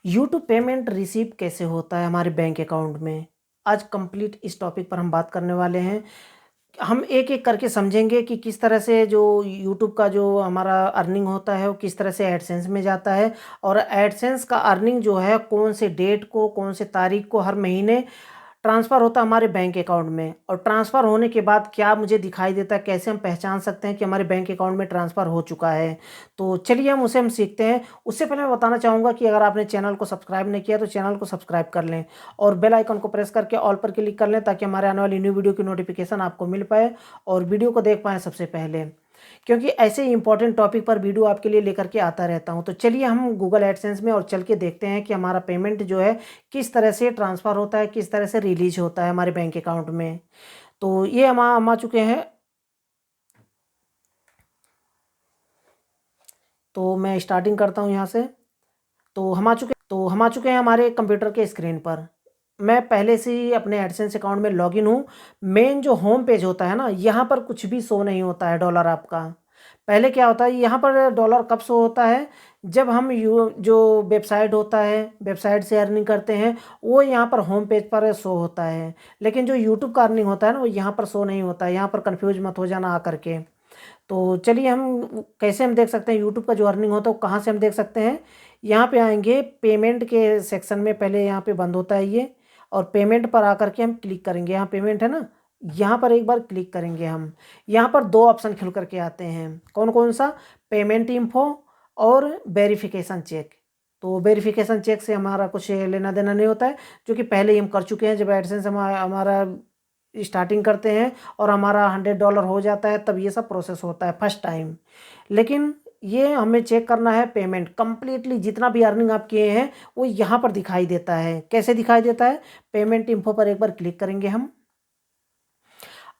YouTube payment receive कैसे होता है हमारे बैंक अकाउंट में? आज कंप्लीट इस टॉपिक पर हम बात करने वाले हैं। हम एक-एक करके समझेंगे कि किस तरह से जो यूट्यूब का जो हमारा अर्निंग होता है, वो किस तरह से एडसेंस में जाता है और एडसेंस का अर्निंग जो है कौन से डेट को, कौन से तारीख को हर महीने ट्रांसफ़र होता है हमारे बैंक अकाउंट में और ट्रांसफ़र होने के बाद क्या मुझे दिखाई देता है, कैसे हम पहचान सकते हैं कि हमारे बैंक अकाउंट में ट्रांसफ़र हो चुका है। तो चलिए हम सीखते हैं। उससे पहले मैं बताना चाहूँगा कि अगर आपने चैनल को सब्सक्राइब नहीं किया तो चैनल को सब्सक्राइब कर लें और बेल आइकन को प्रेस करके ऑल पर क्लिक कर लें ताकि हमारे आने वाली न्यू वीडियो की नोटिफ़िकेशन आपको मिल पाए और वीडियो को देख पाएँ सबसे पहले। क्योंकि ऐसे ही इम्पोर्टेंट टॉपिक पर वीडियो आपके लिए लेकर के आता रहता हूँ। तो चलिए हम गूगल एडसेंस में और चल के देखते हैं कि हमारा पेमेंट जो है किस तरह से ट्रांसफ़र होता है, किस तरह से रिलीज़ होता है हमारे बैंक अकाउंट में। तो ये हम आ चुके हैं। तो मैं स्टार्टिंग करता हूँ यहाँ से। तो हम आ चुके हैं हमारे कंप्यूटर के स्क्रीन पर। मैं पहले से ही अपने एडसेंस अकाउंट में लॉगिन हूँ। मेन जो होम पेज होता है ना, यहाँ पर कुछ भी शो नहीं होता है डॉलर आपका। पहले क्या होता है, यहाँ पर डॉलर कब शो होता है, जब हम जो वेबसाइट होता है, वेबसाइट से अर्निंग करते हैं, वो यहाँ पर होम पेज पर शो होता है। लेकिन जो यूट्यूब का अर्निंग होता है ना, वो यहाँ पर शो नहीं होता है। यहाँ पर कन्फ्यूज़ मत हो जाना आकर के। तो चलिए हम देख सकते हैं यूट्यूब का जो अर्निंग होता है वो कहाँ से हम देख सकते हैं। यहाँ पे आएंगे पेमेंट के सेक्शन में, पहले यहाँ पे बंद होता है ये और पेमेंट पर आकर के हम क्लिक करेंगे। यहाँ पेमेंट है ना, यहाँ पर एक बार क्लिक करेंगे हम। यहाँ पर दो ऑप्शन खुल करके आते हैं, कौन कौन सा, पेमेंट इन्फो और वेरिफिकेशन चेक। तो वेरिफिकेशन चेक से हमारा कुछ लेना देना नहीं होता है, जो कि पहले ही हम कर चुके हैं। जब एडसेंस हमारा स्टार्टिंग करते हैं और हमारा $100 हो जाता है, तब ये सब प्रोसेस होता है फर्स्ट टाइम। लेकिन ये हमें चेक करना है, पेमेंट कंप्लीटली जितना भी अर्निंग आप किए हैं वो यहाँ पर दिखाई देता है। कैसे दिखाई देता है, पेमेंट इन्फो पर एक बार क्लिक करेंगे हम।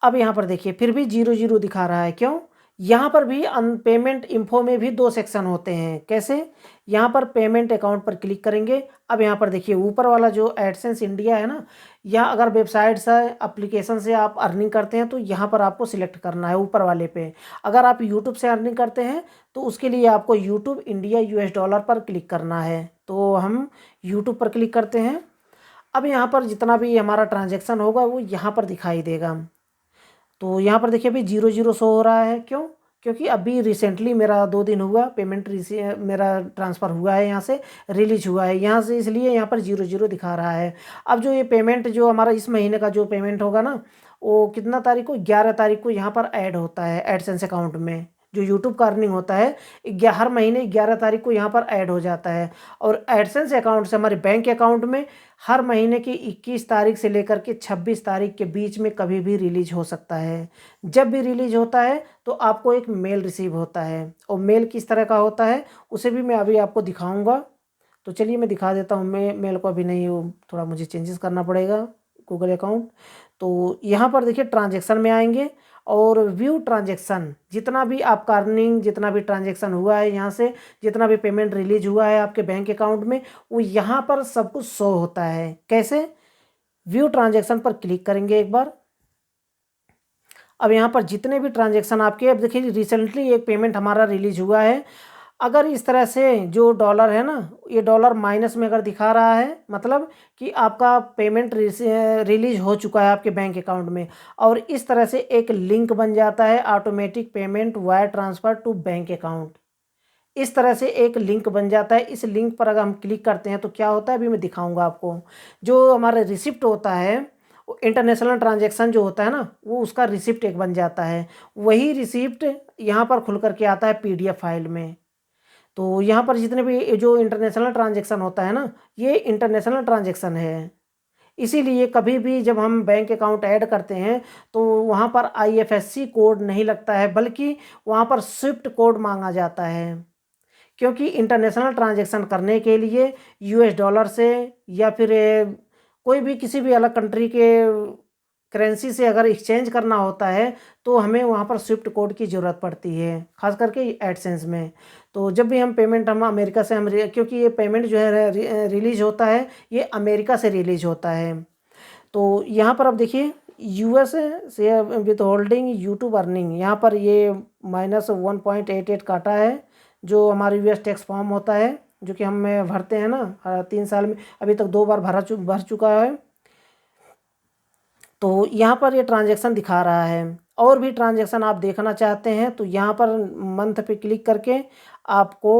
अब यहाँ पर देखिए फिर भी 0 दिखा रहा है, क्यों? यहाँ पर भी पेमेंट इन्फो में भी दो सेक्शन होते हैं। कैसे? यहाँ पर पेमेंट अकाउंट पर क्लिक करेंगे। अब यहाँ पर देखिए ऊपर वाला जो एडसेंस इंडिया है ना, या अगर वेबसाइट से, एप्लीकेशन से आप अर्निंग करते हैं तो यहाँ पर आपको सिलेक्ट करना है ऊपर वाले पे। अगर आप यूट्यूब से अर्निंग करते हैं तो उसके लिए आपको यूट्यूब इंडिया US$ पर क्लिक करना है। तो हम यूट्यूब पर क्लिक करते हैं। अब यहाँ पर जितना भी हमारा ट्रांजेक्शन होगा वो यहाँ पर दिखाई देगा। तो यहाँ पर देखिए अभी 0 शो हो रहा है, क्यों? क्योंकि अभी रिसेंटली मेरा 2 दिन हुआ पेमेंट मेरा ट्रांसफ़र हुआ है, यहाँ से रिलीज हुआ है यहाँ से, इसलिए यहाँ पर 0 दिखा रहा है। अब जो ये पेमेंट जो हमारा इस महीने का जो पेमेंट होगा ना, वो कितना तारीख को, 11 तारीख को यहाँ पर ऐड होता है एडसेंस अकाउंट में। जो यूट्यूब का अर्निंग होता है हर महीने 11 तारीख को यहाँ पर ऐड हो जाता है और एडसेंस अकाउंट से हमारे बैंक अकाउंट में हर महीने की 21 तारीख से लेकर के 26 तारीख के बीच में कभी भी रिलीज हो सकता है। जब भी रिलीज होता है तो आपको एक मेल रिसीव होता है और मेल किस तरह का होता है उसे भी मैं अभी आपको दिखाऊंगा। तो चलिए मैं दिखा देता हूँ। मैं मेल को अभी नहीं, वो थोड़ा मुझे चेंजेस करना पड़ेगा गूगल अकाउंट। तो यहाँ पर देखिए ट्रांजेक्शन में आएंगे और व्यू ट्रांजेक्शन, जितना भी आपका अर्निंग, जितना भी ट्रांजेक्शन हुआ है यहाँ से, जितना भी पेमेंट रिलीज हुआ है आपके बैंक अकाउंट में, वो यहाँ पर सब कुछ शो होता है। कैसे? व्यू ट्रांजेक्शन पर क्लिक करेंगे एक बार। अब यहाँ पर जितने भी ट्रांजेक्शन आपके, अब देखिए रिसेंटली एक पेमेंट हमारा रिलीज हुआ है। अगर इस तरह से जो डॉलर है ना, ये डॉलर माइनस में अगर दिखा रहा है, मतलब कि आपका पेमेंट रिलीज हो चुका है आपके बैंक अकाउंट में, और इस तरह से एक लिंक बन जाता है, automatic payment wire transfer to bank account. इस तरह से एक लिंक बन जाता है। इस लिंक पर अगर हम क्लिक करते हैं तो क्या होता है, अभी मैं दिखाऊंगा आपको। जो हमारा रिसिप्ट होता है, वो इंटरनेशनल ट्रांजेक्शन जो होता है ना, वो उसका रिसिप्ट एक बन जाता है। वही रिसिप्ट यहाँ पर खुल करके आता है PDF फाइल में। तो यहाँ पर जितने भी जो इंटरनेशनल ट्रांजेक्शन होता है ना, ये इंटरनेशनल ट्रांजेक्शन है। इसीलिए कभी भी जब हम बैंक अकाउंट ऐड करते हैं तो वहाँ पर IFSC कोड नहीं लगता है, बल्कि वहाँ पर स्विफ्ट कोड मांगा जाता है। क्योंकि इंटरनेशनल ट्रांजेक्शन करने के लिए US$ से या फिर कोई भी किसी भी अलग कंट्री के करेंसी से अगर एक्सचेंज करना होता है तो हमें वहाँ पर स्विफ्ट कोड की ज़रूरत पड़ती है, खास करके एडसेंस में। तो जब भी हम पेमेंट, हम अमेरिका से क्योंकि ये पेमेंट जो है रिलीज होता है, ये अमेरिका से रिलीज होता है। तो यहाँ पर अब देखिए US से विथ होल्डिंग यूट्यूब अर्निंग, यहाँ पर ये -1.88 काटा है, जो हमारे US टैक्स फॉर्म होता है। जो कि हम भरते हैं ना 3 साल में, अभी तक 2 बार भर चुका है। तो यहाँ पर ये ट्रांजैक्शन दिखा रहा है। और भी ट्रांजैक्शन आप देखना चाहते हैं तो यहाँ पर मंथ पे क्लिक करके आपको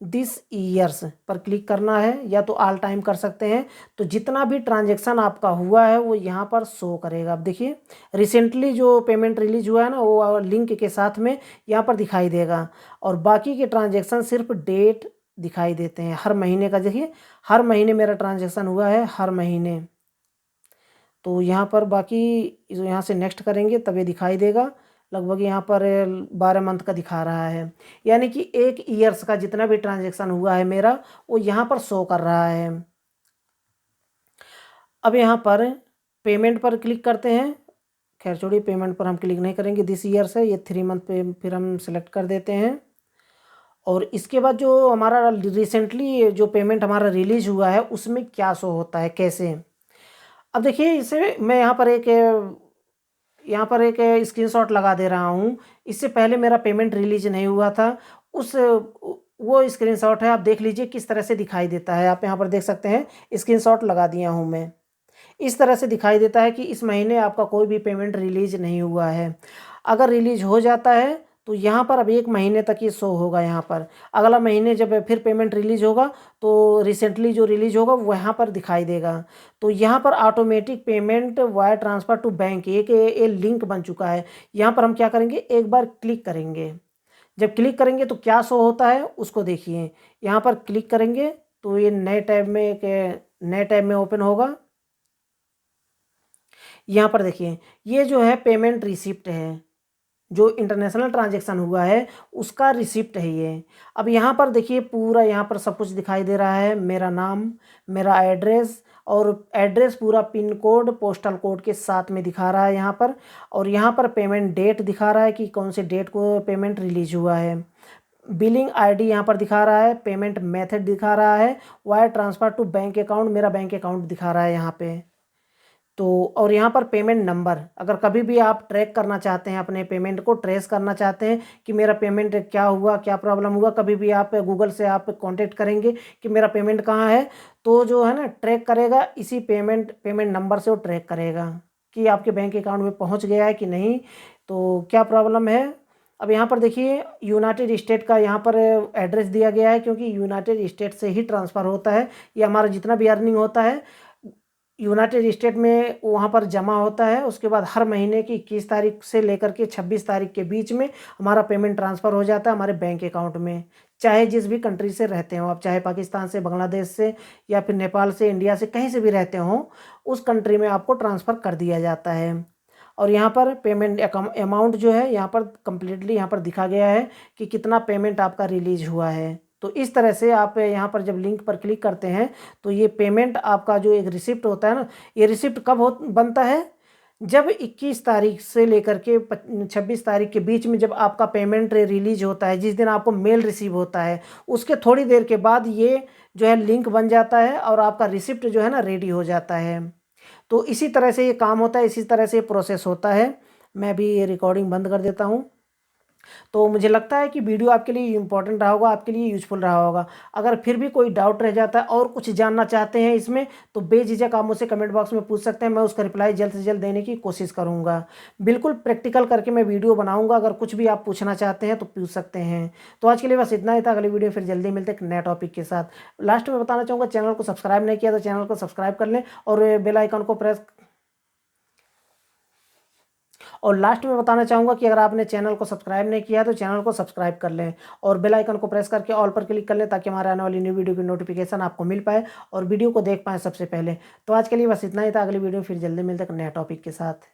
दिस ईयर्स पर क्लिक करना है, या तो ऑल टाइम कर सकते हैं। तो जितना भी ट्रांजैक्शन आपका हुआ है वो यहाँ पर शो करेगा। अब देखिए रिसेंटली जो पेमेंट रिलीज हुआ है ना, वो लिंक के साथ में यहाँ पर दिखाई देगा। और बाकी के ट्रांजैक्शन सिर्फ डेट दिखाई देते हैं हर महीने का। देखिए हर महीने मेरा ट्रांजैक्शन हुआ है, हर महीने। तो यहाँ पर बाकी यहाँ से नेक्स्ट करेंगे तब ये दिखाई देगा। लगभग यहाँ पर 12 मंथ का दिखा रहा है, यानी कि 1 ईयर्स का जितना भी ट्रांजैक्शन हुआ है मेरा वो यहाँ पर शो कर रहा है। अब यहाँ पर पेमेंट पर क्लिक करते हैं। खैर छोड़िए, पेमेंट पर हम क्लिक नहीं करेंगे, दिस ईयर्स है, ये 3 मंथ पे फिर हम सिलेक्ट कर देते हैं। और इसके बाद जो हमारा रिसेंटली जो पेमेंट हमारा रिलीज हुआ है उसमें क्या शो होता है, कैसे। अब देखिए इसे मैं यहाँ पर एक स्क्रीनशॉट लगा दे रहा हूँ। इससे पहले मेरा पेमेंट रिलीज नहीं हुआ था, वो स्क्रीनशॉट है। आप देख लीजिए किस तरह से दिखाई देता है। आप यहाँ पर देख सकते हैं, स्क्रीनशॉट लगा दिया हूँ मैं। इस तरह से दिखाई देता है कि इस महीने आपका कोई भी पेमेंट रिलीज नहीं हुआ है। अगर रिलीज हो जाता है तो यहाँ पर अब 1 महीने तक ये शो होगा। यहाँ पर अगला महीने जब फिर पेमेंट रिलीज होगा तो रिसेंटली जो रिलीज होगा वो यहाँ पर दिखाई देगा। तो यहाँ पर automatic payment wire transfer to bank एक ये लिंक बन चुका है। यहाँ पर हम क्या करेंगे, एक बार क्लिक करेंगे। जब क्लिक करेंगे तो क्या शो होता है उसको देखिए। यहाँ पर क्लिक करेंगे तो ये नए टैब में ओपन होगा। यहाँ पर देखिए ये जो है पेमेंट रिसिप्ट है, जो इंटरनेशनल ट्रांजैक्शन हुआ है उसका रिसिप्ट है ये। अब यहाँ पर देखिए पूरा यहाँ पर सब कुछ दिखाई दे रहा है, मेरा नाम, मेरा एड्रेस, और एड्रेस पूरा पिन कोड पोस्टल कोड के साथ में दिखा रहा है यहाँ पर। और यहाँ पर पेमेंट डेट दिखा रहा है कि कौन से डेट को पेमेंट रिलीज हुआ है। बिलिंग आईडी यहाँ पर दिखा रहा है, पेमेंट मेथड दिखा रहा है, wire transfer to bank account, मेरा बैंक अकाउंट दिखा रहा है यहाँ पे। तो और यहाँ पर पेमेंट नंबर, अगर कभी भी आप ट्रैक करना चाहते हैं, अपने पेमेंट को ट्रेस करना चाहते हैं कि मेरा पेमेंट क्या हुआ, क्या प्रॉब्लम हुआ, कभी भी आप गूगल से आप कांटेक्ट करेंगे कि मेरा पेमेंट कहाँ है, तो जो है ना ट्रैक करेगा, इसी पेमेंट नंबर से वो ट्रैक करेगा कि आपके बैंक अकाउंट में पहुँच गया है कि नहीं, तो क्या प्रॉब्लम है। अब यहाँ पर देखिए यूनाइटेड स्टेट का यहाँ पर एड्रेस दिया गया है, क्योंकि यूनाइटेड स्टेट से ही ट्रांसफ़र होता है। ये हमारा जितना भी अर्निंग होता है यूनाइटेड स्टेट में वहाँ पर जमा होता है। उसके बाद हर महीने की 21 तारीख से लेकर के 26 तारीख के बीच में हमारा पेमेंट ट्रांसफ़र हो जाता है हमारे बैंक अकाउंट में, चाहे जिस भी कंट्री से रहते हो आप, चाहे पाकिस्तान से, बांग्लादेश से, या फिर नेपाल से, इंडिया से, कहीं से भी रहते हो, उस कंट्री में आपको ट्रांसफ़र कर दिया जाता है। और यहाँ पर पेमेंट अमाउंट जो है यहाँ पर कम्प्लीटली यहाँ पर दिखा गया है कि कितना पेमेंट आपका रिलीज हुआ है। तो इस तरह से आप यहाँ पर जब लिंक पर क्लिक करते हैं तो ये पेमेंट आपका जो एक रिसिप्ट होता है ना, ये रिसिप्ट कब बनता है, जब 21 तारीख से लेकर के 26 तारीख के बीच में जब आपका पेमेंट रिलीज होता है, जिस दिन आपको मेल रिसीव होता है, उसके थोड़ी देर के बाद ये जो है लिंक बन जाता है और आपका रिसिप्ट जो है ना रेडी हो जाता है। तो इसी तरह से ये काम होता है, इसी तरह से प्रोसेस होता है। मैं भी ये रिकॉर्डिंग बंद कर देता हूँ। तो मुझे लगता है कि वीडियो आपके लिए इम्पोर्टेंट रहा होगा, आपके लिए यूज़फुल रहा होगा। अगर फिर भी कोई डाउट रह जाता है और कुछ जानना चाहते हैं इसमें, तो बेझिझक आप मुझसे कमेंट बॉक्स में पूछ सकते हैं। मैं उसका रिप्लाई जल्द से जल्द देने की कोशिश करूँगा। बिल्कुल प्रैक्टिकल करके मैं वीडियो बनाऊँगा। अगर कुछ भी आप पूछना चाहते हैं तो पूछ सकते हैं। तो आज के लिए बस इतना ही था। अगली वीडियो फिर जल्दी मिलते हैं एक नए टॉपिक के साथ। लास्ट में बताना चाहूँगा, चैनल को सब्सक्राइब नहीं किया तो चैनल को सब्सक्राइब कर लें और बेल आइकन को प्रेस। और लास्ट में बताना चाहूँगा कि अगर आपने चैनल को सब्सक्राइब नहीं किया है तो चैनल को सब्सक्राइब कर लें और बेल आइकन को प्रेस करके ऑल पर क्लिक कर लें, ताकि हमारे आने वाली न्यू वीडियो की नोटिफिकेशन आपको मिल पाए और वीडियो को देख पाएँ सबसे पहले। तो आज के लिए बस इतना ही था। अगली वीडियो फिर जल्दी मिलते हैं नए टॉपिक के साथ।